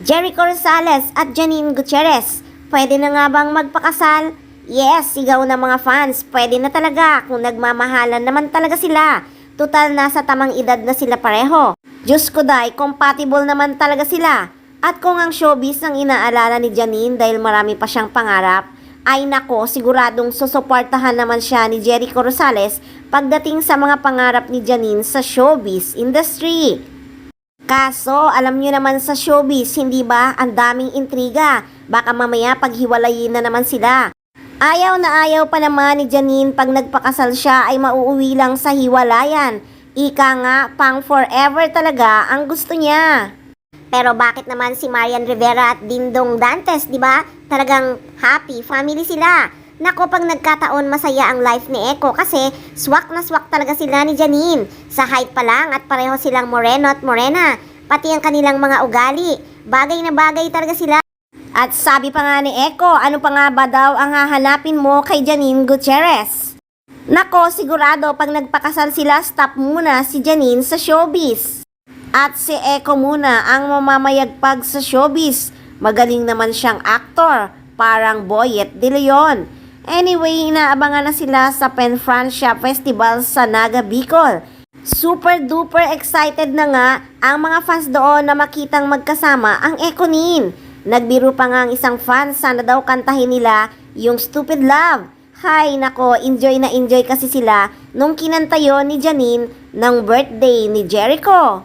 Jericho Rosales at Janine Gutierrez, pwede na nga bang magpakasal? Yes, sigaw ng mga fans, pwede na talaga kung nagmamahalan naman talaga sila. Total nasa tamang edad na sila pareho. Diyos ko day, compatible naman talaga sila. At kung ang showbiz ang inaalala ni Janine dahil marami pa siyang pangarap, ay nako, siguradong susuportahan naman siya ni Jericho Rosales pagdating sa mga pangarap ni Janine sa showbiz industry. Kaso, alam nyo naman sa showbiz, hindi ba, ang daming intriga. Baka mamaya paghiwalayin na naman sila. Ayaw na ayaw pa naman ni Janine pag nagpakasal siya ay mauuwi lang sa hiwalayan. Ika nga, pang forever talaga ang gusto niya. Pero bakit naman si Marian Rivera at Dingdong Dantes, di ba? Talagang happy family sila. Nako, pag nagkataon masaya ang life ni Eko kasi swak na swak talaga sila ni Janine. Sa height pa lang at pareho silang moreno at morena. Pati ang kanilang mga ugali. Bagay na bagay talaga sila. At sabi pa nga ni Eko, ano pa nga ba daw ang hahanapin mo kay Janine Gutierrez? Nako, sigurado pag nagpakasal sila, stop muna si Janine sa showbiz. At si Eko muna ang mamamayagpag sa showbiz. Magaling naman siyang aktor, parang Boyet De Leon. Anyway, inaabangan na sila sa Penfrancia Festival sa Naga, Bicol. Super duper excited na nga ang mga fans doon na makitang magkasama ang Ekonin. Nagbiro pa nga ang isang fan, sana daw kantahin nila yung Stupid Love. Hay nako, enjoy na enjoy kasi sila nung kinanta yon ni Janine ng birthday ni Jericho.